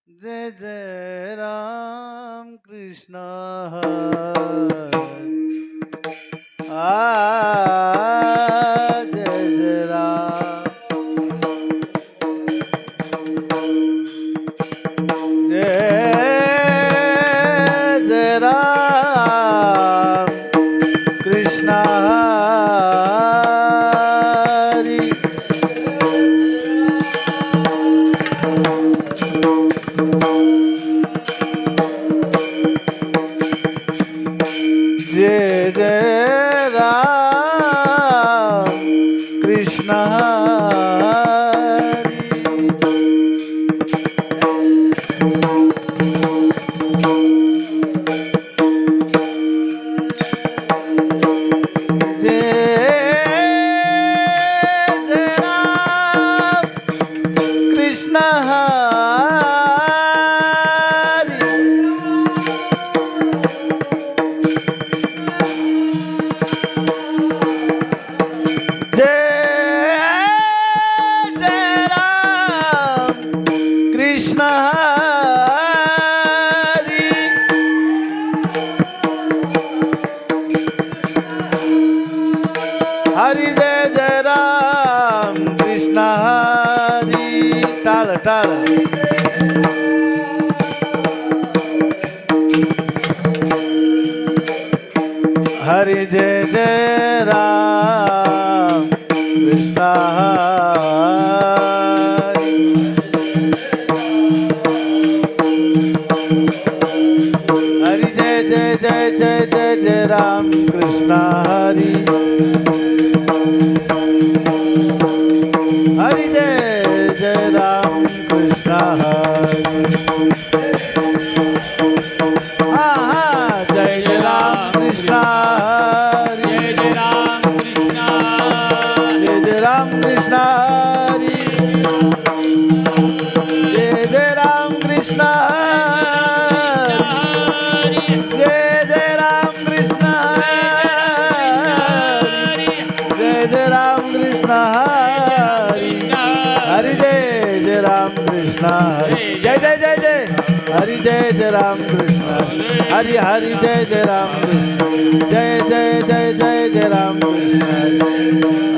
जय जय राम कृष्ण हरे जय जय राम जय जय राम कृष्ण हरि जय जय राम कृष्ण हरि हरि जय जय राम कृष्ण हरि टाळ टाळ हरि जय जय राम कृष्ण हरि हरि जय जय जय जय जय जय राम कृष्ण हरि हरि जय जय राम कृष्ण हरि जय जय राम कृष्ण हरि जय राम कृष्ण जय जय राम कृष्ण हरि जय जय राम कृष्ण हरि जय जय राम कृष्ण हरि जय जय राम कृष्ण हरि हरि जय जय राम कृष्ण हरि जय जय जय जय हरि जय जय राम कृष्ण हरि हरि जय जय राम कृष्ण जय जय जय जय जय राम कृष्ण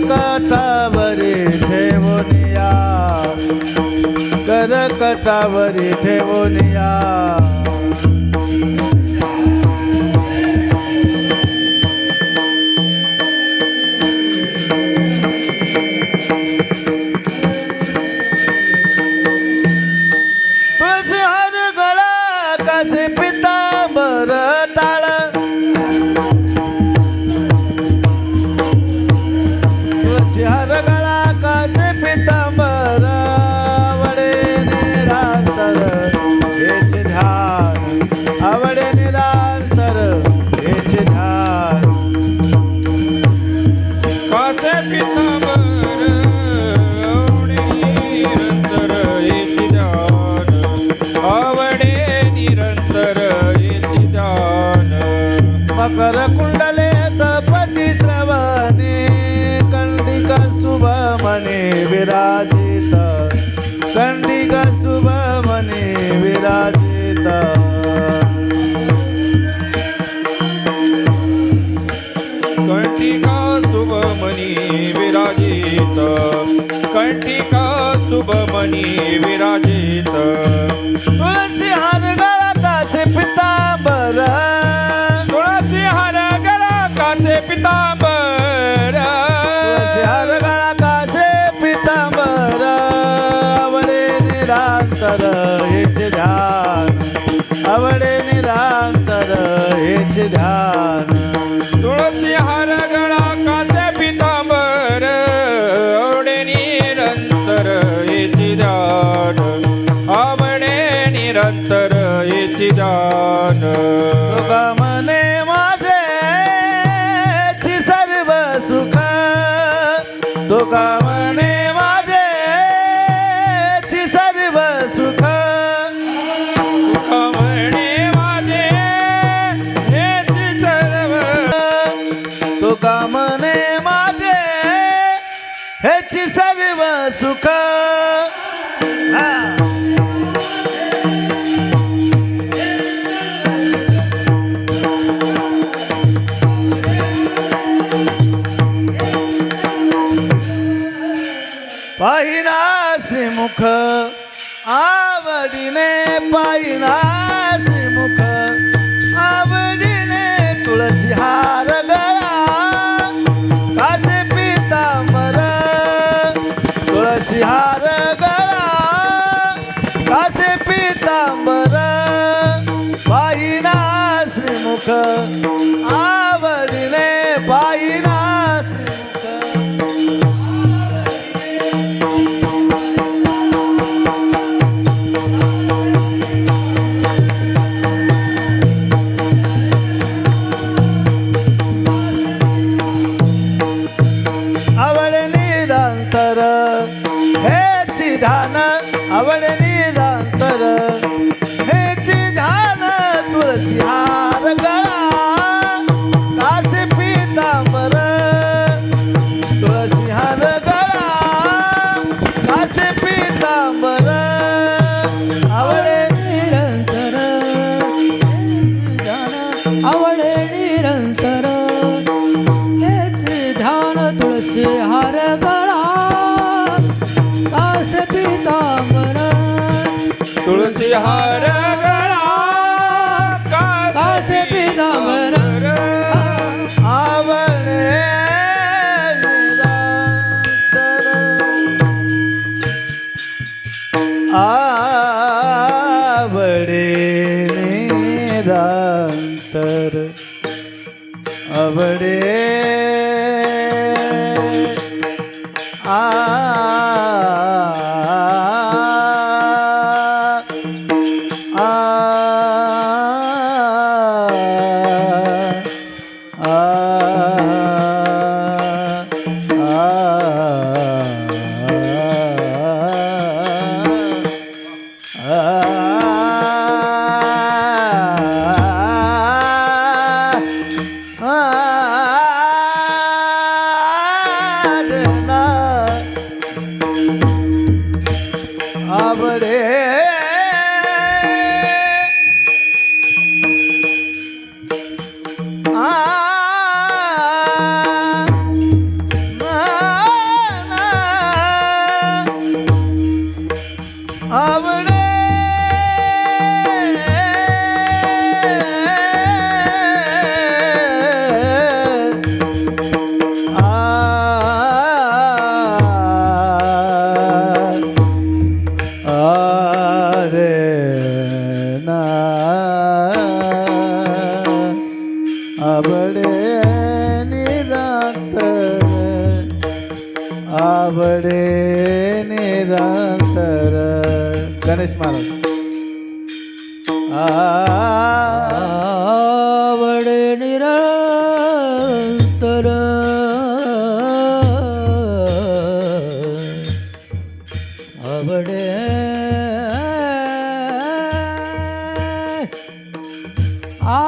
कटावरी ठेवूनिया कटावरी ठेवूनिया तुळशी हर गळा कासे पितांबर टाळ तुळशी हर गळा कासे पितांबर आवडे निरांतर हेच ध्यान आवडे निरांतर हेच ध्यान कासे पितांबर आवडे निरंतर येती ध्यान आवडे निरंतर येती ध्यान मकर कुंडले तपती श्रवणे कंडिका शुभमणे विराजित कंडिका शुभमणे विराजित कंटिका शुभमणी विराजित कंटिका शुभमणी विराजित तुळसी हार गळा कासे पितांबर तुळसी हार गळा कासे पितांबर तुळसी हार गळा कासे पितांबर आवडे निरांतर हेच ध्यान आवडे निरांतर हेच ध्यान तुळसी हार गळा कासे पितांबर आवडे निरंतर येती ध्यान आवडे निरंतर येती ध्यान तुका मने माझे ची सर्व सुख तुका मने माझे ची सर्व सुख म्हणे माझे हेच सर्व तुका मने सर्व सुख हा. पाहिना श्रीमुख आवडीने पाहिना श्रीमुख आवडीने तुळशी हार गळा कासे पितांबर तुळशी हार गळा कासे पितांबर पाहिना श्रीमुख आवडीने पाहिना आवड निरंतर हेची ध्यान आवड निरंतर हेची ध्यान तुळशी हार गळा कासे पितांबर तुळशी हार गळा कासे पितांबर आवडे निरंतर आवडे निरंतर हेच ध्यान तुळशी हार गळा कास पितांबर तुळसी हार गळा कास पितांबर आवडे निरंतर आवडे निरंतर आवडे आवडे आवडे आवडे निरंतर आवडे निरंतर गणेश महाराज आवडे निरंतर आवडे आ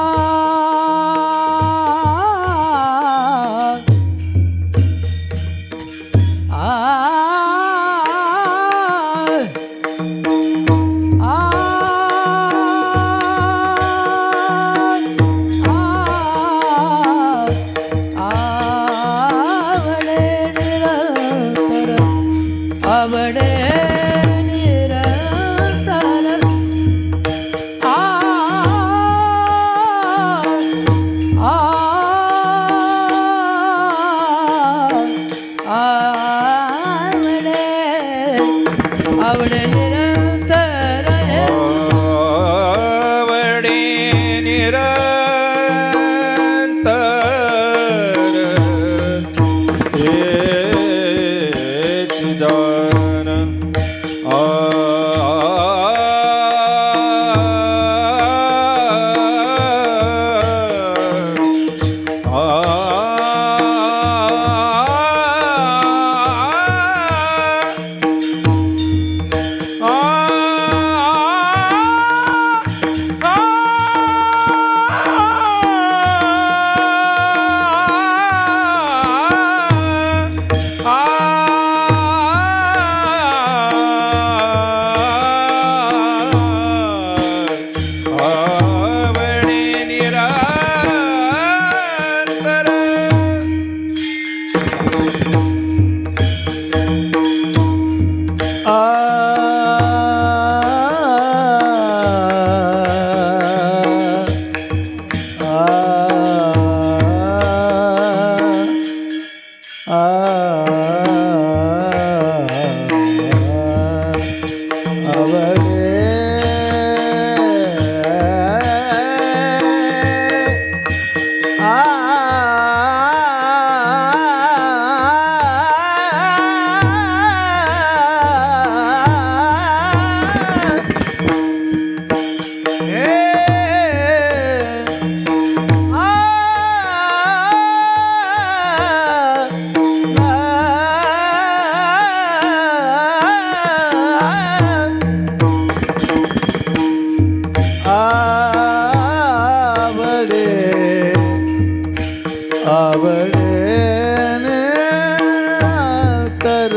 तर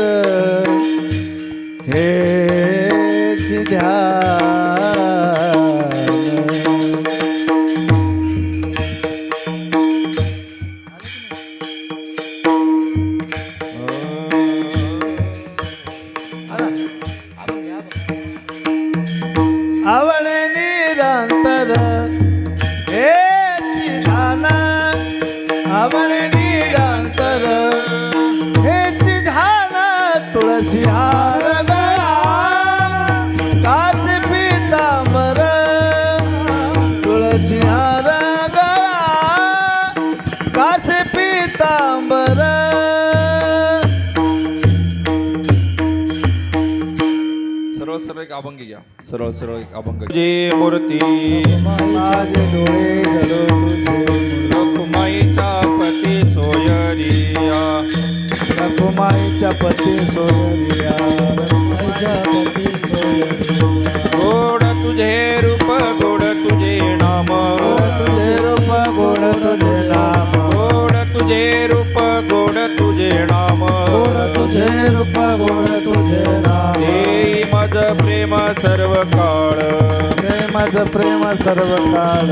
हेच ध्यान आवड निरंतर हेच ध्यान आवड निरंतर हेच ध्यान तुळसी हार गळा काच पीतांबर तुळसी हार गळा काच पीतांबर सरळ सरळ एक अभंग घ्या सरळ सरळ एक अभंग जे मूर्ती माझे डोळे जळू तुझे रखुमाईच्या पती सोयरिया रखुमाईच्या पती सोयरिया पती सोयरिया गोड तुझे रूप गोड तुझे नाम तुझे रूप गोड तुझे नाम गोड तुझे रूप गोड तुझे नाम गोड तुझे रूप गोड तुझे नाम देई मज प्रेम सर्व काळ प्रेमाचं प्रेम सर्व काळ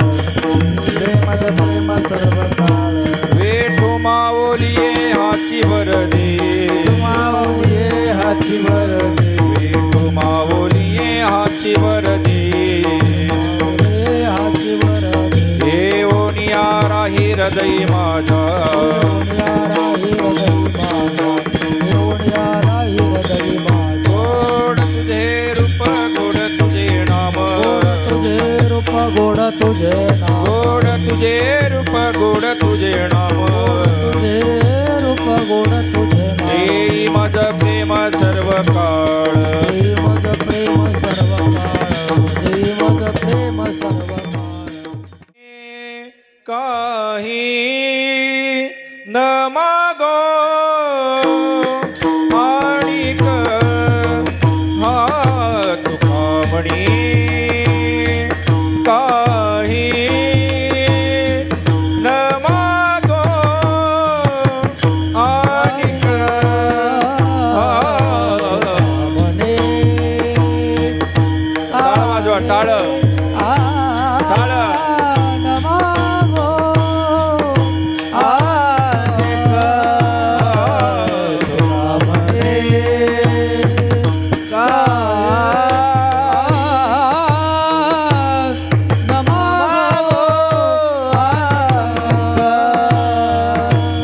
प्रेमाचं प्रेम सर्व काळ वेठू माओलिये हाची वरदे माऊये हाची वरदे वेठू माओलिये हाची वरदे हाची वरदे देवोनिया राही हृदय माझा राही हृदय माझा देवण्या राही हृदय माझा गोड तुझे रूप गोड तुझे नाम तुझे रूप गोड तुझे नाम गोड तुझे रूप गोड तुझे नाम तुझे रूप गोड तुझे नाम देई मज प्रेम सर्व काळ देई मज प्रेम सर्व काळ देई मज प्रेम सर्व काळ काही न मागो आणिक हा तुका म्हणी काही न मागो आणिक म्हणे टाळ वाजवा टाळ टाळ नमागो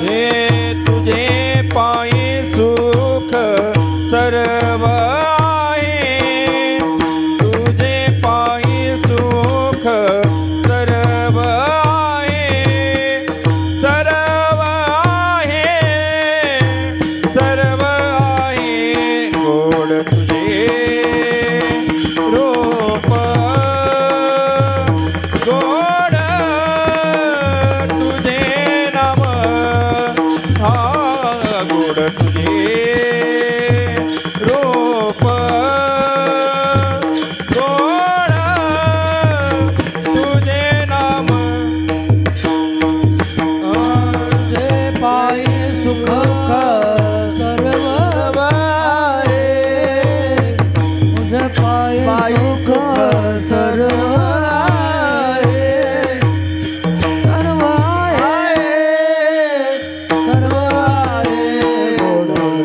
हे तुझे पायी सुख सर्व आहे तुझे पायी सुख सर्व आहे सर्व आहे सर्व आहे गोड तुझे रूप गोड तुझे नाम हा गोड तुझे रूप गोड तुझे नाम तुझे पायी सुख सर्व तुझे पायी सुख सर्व सर्व सर्व गोड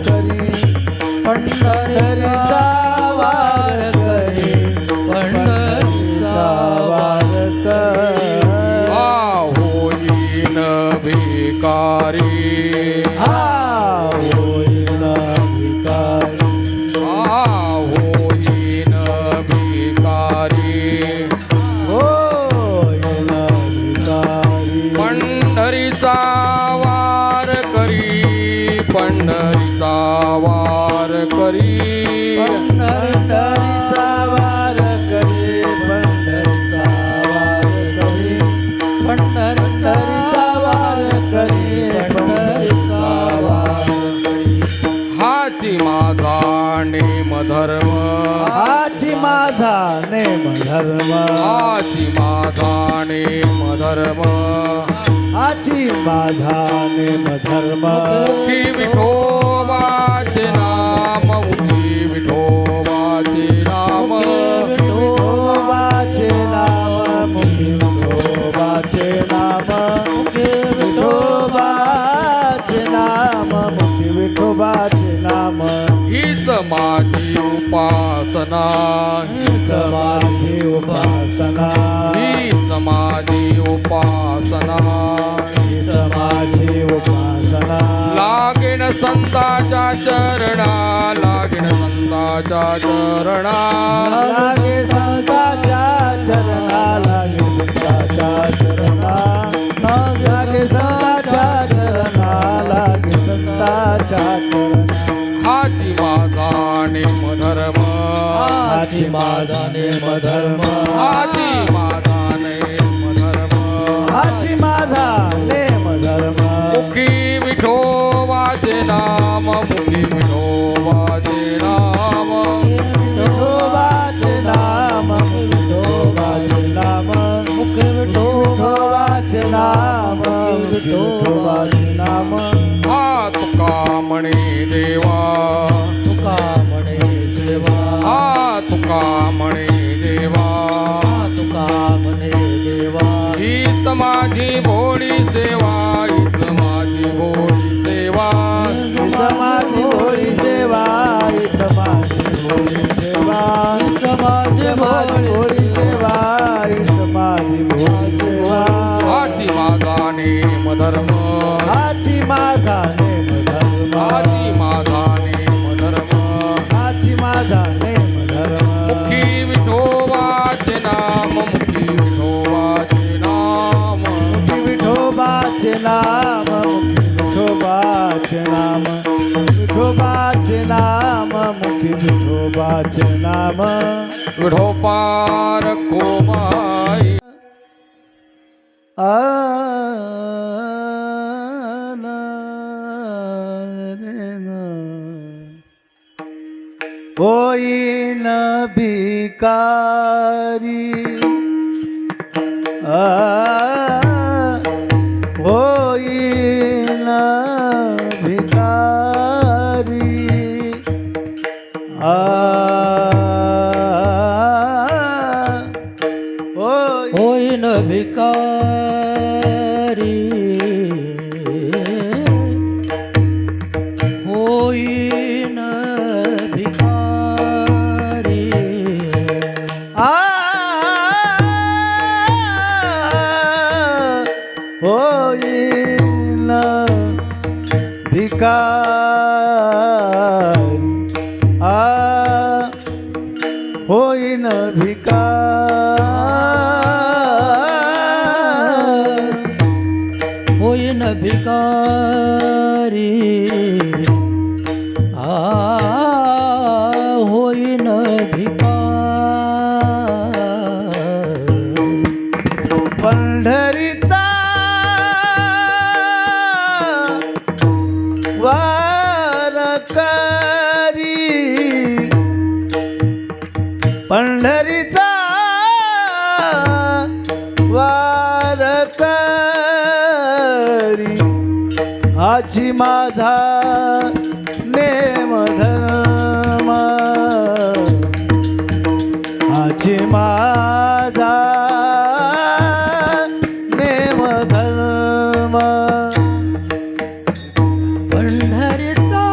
करी पंढरीचा वार करी पंढरीचा वार होईन भिकारी होईन भिकारी होईन भिकारी होईन भिकारी पंढरीचा वार करी पंढरीचा वार करी पंढरीचा वार करी पंढरीचा वार करी पंढरीचा वार करी पंढरीचा वार करी हाची माझा नेम धर्म हाची माझा नेम धर्म हाची माझा नेम धर्म हाची माझा नेम धर्म मुखी विठोबाचे नाम मुखी विठोबाचे नाम विठोबाचे नाम मुखी विठोबाचे नाम मुखी विठोबाचे नाम मुखी विठोबाचे नाम हीच माझी उपासना हीच माझी उपासना हीच माझी उपासना हीच माझी उपासना लागेन संताच्या चरणा लागेन संताच्या चरणा लागे संताच्या चरणा लागे संताच्या चरणा लागे संताच्या चरणा लागे संताच्या चरणा हाची माझा नेम धर्म हाची माझा नेम धर्म हाची माझा नेम धर्म हाची माझा नेम धर्म मुखी विठोबाचे नाम मुखी विठोबाचे नाम विठोबाचे नाम विठोबाचे नाम मुख विठोबाचे नाम विठोबाचे नाम हा तुका म्हणे देवा तुका म्हणे देवा हा तुका म्हणे देवा तुका म्हणे देवा हीच माझी भोळी सेवा हीच माझी भोळी सेवा समाधी भोळी सेवा समाधी भोळी सेवा समाज भोळी सेवा समाधी भोळी सेवा हाची माझा नेम धर्म हाची माझा नेम धर्म हाची माझा नेम धर्म हाची माझा नेम धर्म मुखी विठोबाचे नाम मुखी विठोबाचे नाम मुखी विठोबाचे नाम मुखी विठोबाचे नाम विठोबाचे नाम मुखी विठोबाचे नाम विठोपार कोमाई होईन भिकारी होईन भिकारी होईन भिकारी होईन भिकारी होईन भिकारी होईन भिकारी होईन भिकारी होईन भिकारी पंढरीचा वारकरी पंढरीचा वारकरी हाची माझा नेम धर्म हाची माझा नेम धर्म पंढरीचा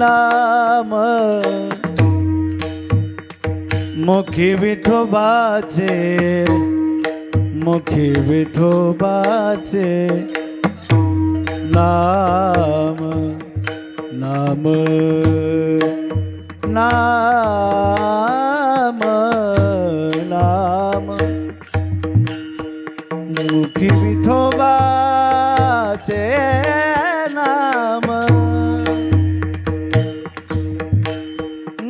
नाम मुखी विठोबाचे मुखी विठोबाचे नाम नाम नाम नाम मुखी विठोबाचे नाम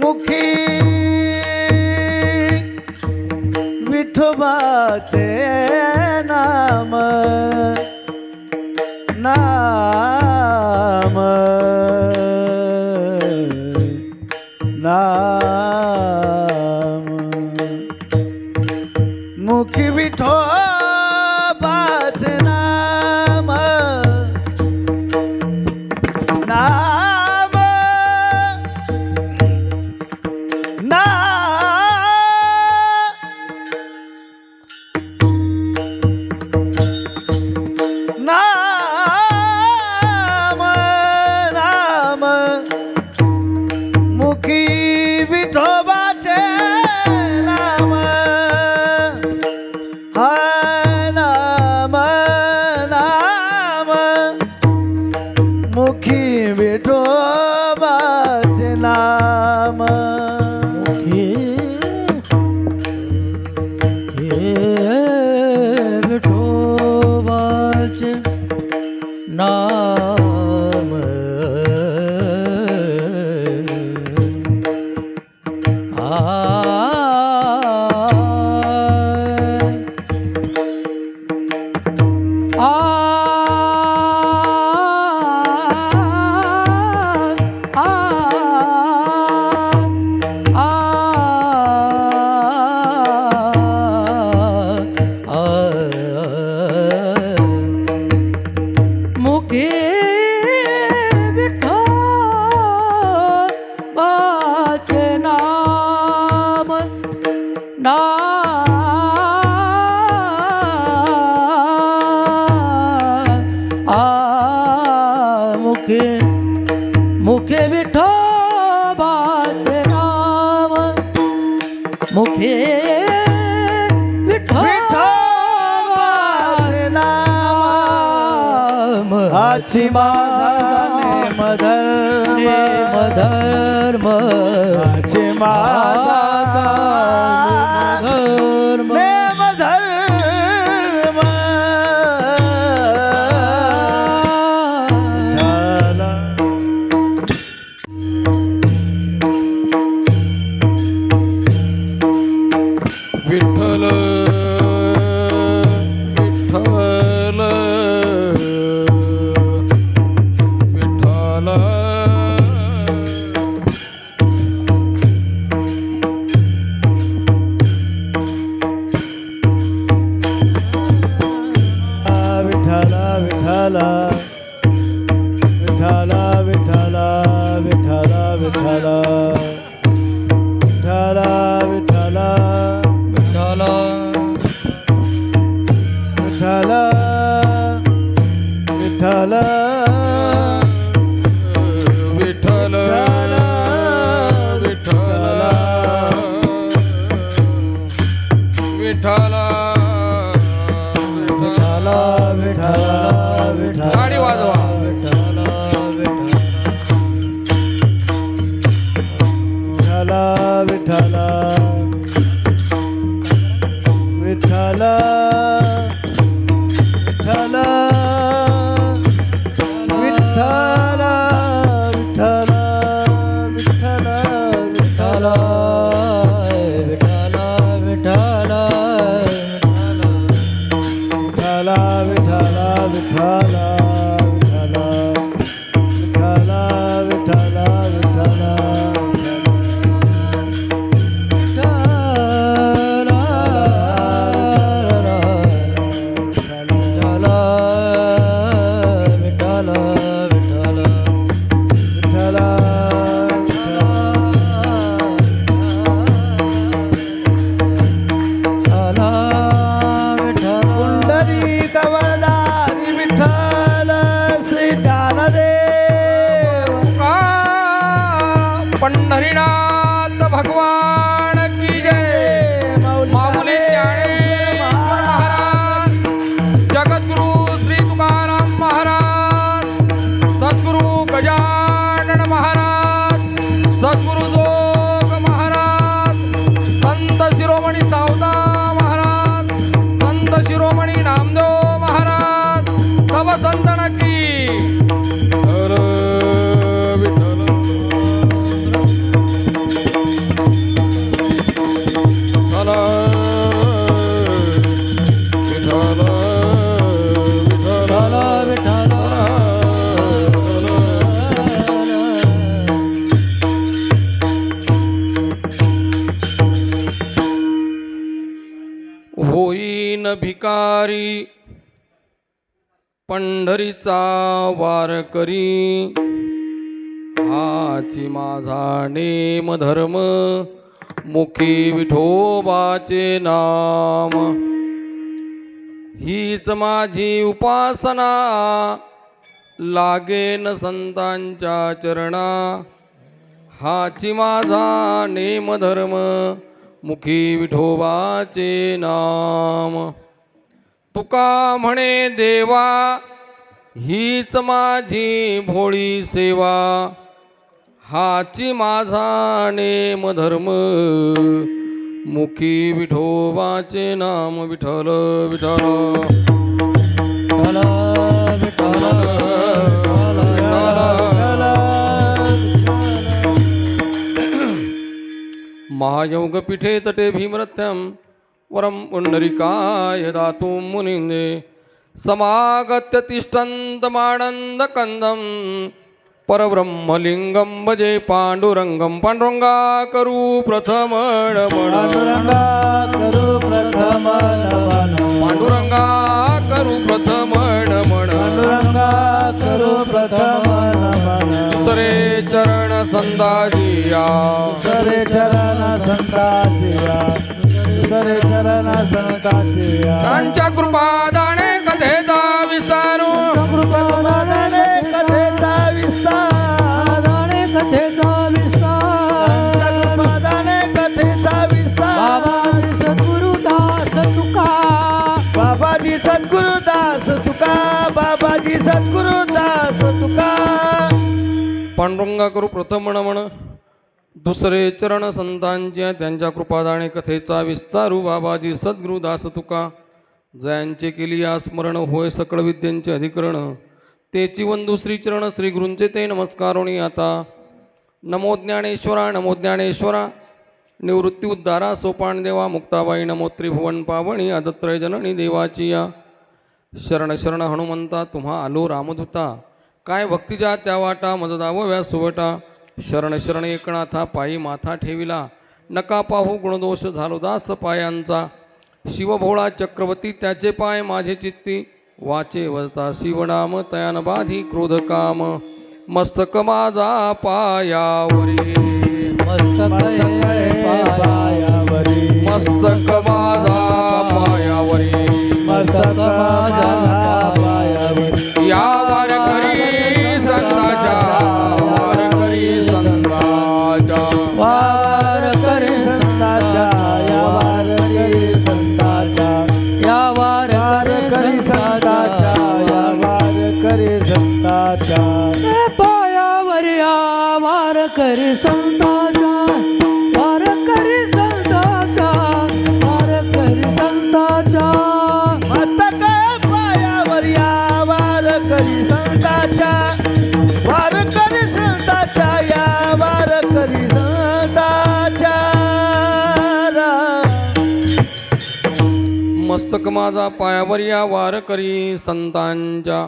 मुखी विठोबाचे नाम नाम नाम मुखी विठोबाचे नाम नाम नाम नाम मुखी विठोबाचे नाम हाय नाम नाम मुखी विठोबाचे नाम विठोबाचे नाम मुखे विठोबाचे नाम मुखे मुखे विठोबाचे नाम मुखे विठोबाचे नाम हाची माझा धर्म हाची माझा धर्म धर्म विठ्ठल विठ्ठल विठ्ठल विठ्ठला विठ्ठला विठ्ठला विठ्ठला विठ्ठला विठ्ठला विठ्ठला विठ्ठला विठ्ठल विठ्ठल विठ्ठल विठ्ठल गाडी वाजवा विठ्ठल विठ्ठल विठ्ठल विठ्ठल विठ्ठल विठ्ठल विठ्ठल विठ्ठल विठ्ठल विठ्ठल पुंडरी कवळदारी विठ्ठल संतन की विठ्ठल विठ्ठल होईन भिकारी पंढरीचा वार करी हाची माझा नेम धर्म मुखी विठोबाचे नाम हीच माझी उपासना लागेन संतांच्या चरणा हाची माझा नेम धर्म मुखी विठोबाचे नाम तुका म्हणे देवा हीच माझी भोळी सेवा हाची माझा नेम धर्म मुखी विठोबाचे नाम विठ्ठल विठ्ठल विठ्ठल महायोगपीठे तटे भीमरथ्यं वरं पुण्डरीकाय दातुं मुनिन्दे समागत्य तिष्ठन्तमानन्दकन्दं परब्रह्मलिङ्गं भजे पाण्डुरङ्गं पाण्डुरङ्गा करू प्रथम नमन पांडुरंगा करू प्रथम नमन पाण्डुरङ्गा करू प्रथम नमन पांडुरंगा करू प्रथम नमन दुसरे चरण संदाजिया दुसरे चरण संताचिया दुसरे चरण संताचिया त्यांच्या कृपादाने कथेचा विसारू कृपादाने कथेचा विस्तार कथेचा विस्तार कृपादाने कथेचा विस्तार बाबाजी सद्गुरुदास तुका बाबाजी सद्गुरुदास तुका बाबाजी सद्गुरुदास तुका पांडुरंगा करू प्रथम नमन दुसरे चरण संतांच्या त्यांच्या कृपादाने कथेचा विस्तारू बाबाजी सद्गुरुदास तुका जयांचे केली या स्मरण होय सकळ विद्यांचे अधिकरण तेची वंदू श्रीचरण श्री गुरूंचे ते नमस्कारोणी आता नमो ज्ञानेश्वरा निवृत्ती उद्धारा सोपान देवा मुक्ताबाई नमो त्रिभुवन पावणी आदत्रय जननी देवाची या शरण शरण हनुमंता तुम्हा आलो रामदूता काय भक्तिजा त्या वाटा मज दावव्या सुवटा शरण शरण एकनाथा पायी माथा ठेविला नका पाहू गुणदोष झालो दास पायांचा शिवभोळा चक्रवर्ती त्याचे पाय माझे चित्ती वाचे वजता शिवनाम तयान बाधी क्रोध काम मस्तक माझा पायावरी पायावरी मस्तक माझा पायावरी मस्तक माझा पायावरी या वारकरी संताच्या वारकरी संताच्या वार करे संताच्या या वारकरी संताच्या या वार वारकरी संताच्या या वारकरी संताच्या पायावर या वार करे संताच्या वार करे संताच्या वार करे संताच्या मस्तक पायावर या वारकरी संताच्या वारकरी संताच्या या वारकरी संताच्या मस्तक माझा पायावर या वारकरी संतांच्या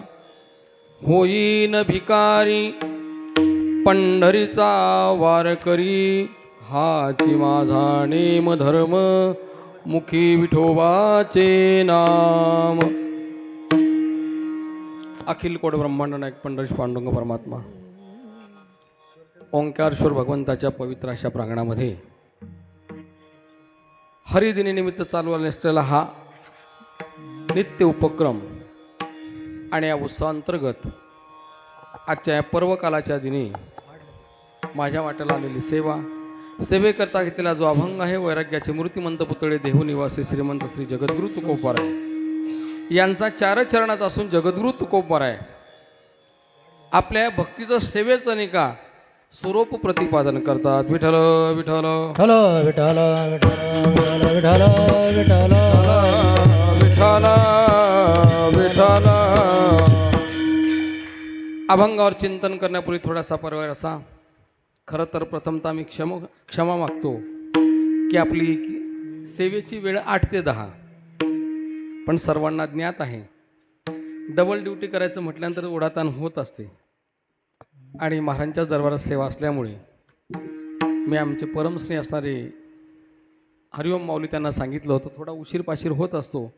होईन भिकारी पंढरीचा वारकरी हाची माझा नेम धर्म मुखी विठोबाचे नाम अखिल कोट ब्रह्मांड नायक पंढरीश पांडुरंग परमात्मा ओंकारेश्वर भगवंताच्या पवित्र अशा प्रांगणामध्ये हरिदिनीनिमित्त चालू असलेला हा नित्य उपक्रम आणि या उत्सवांतर्गत आजच्या या पर्वकालाच्या दिनी माझ्या वाट्याला आलेली सेवेकरता घेतलेला जो अभंग आहे वैराग्याचे मूर्तिमंत पुतळे देहू निवासी श्रीमंत श्री जगद्गुरु तुकोबाराय यांचा चारचरणात असून जगद्गुरु तुकोबाराय आपल्या भक्तीचं सेवेचं नाही का स्वरूप प्रतिपादन करतात. विठ्ठल विठ्ठल विठ्ठल विठ्ठल विठ्ठल विठ्ठल विठ्ठल विठ्ठल अभंगावर चिंतन करण्यापूर्वी थोडासा पर्याय असा, खरं तर प्रथमतः मी क्षमा मागतो की आपली सेवेची वेळ 8 ते 10, पण सर्वांना ज्ञात आहे डबल ड्युटी करायचं म्हटल्यानंतर ओढाताण होत असते आणि महाराजांच्याच दरबारात सेवा असल्यामुळे मी आमचे परमस्नेही असणारे हरिओम माऊली त्यांना सांगितलं होतं थोडा उशीर पाशीर होत असतो.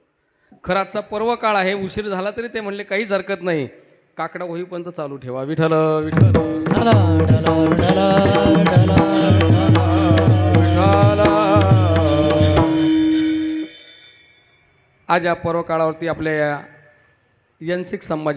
खराचा पर्व काळ आहे, उशीर झाला तरी ते म्हणले काहीच हरकत नाही, काकडा होईपर्यंत चालू ठेवा. विठ्ठल विठ्ठल ढला ढला ढला ढला विठ्ठल. आज या पर्व काळावरती आपल्या या यनसिक समाज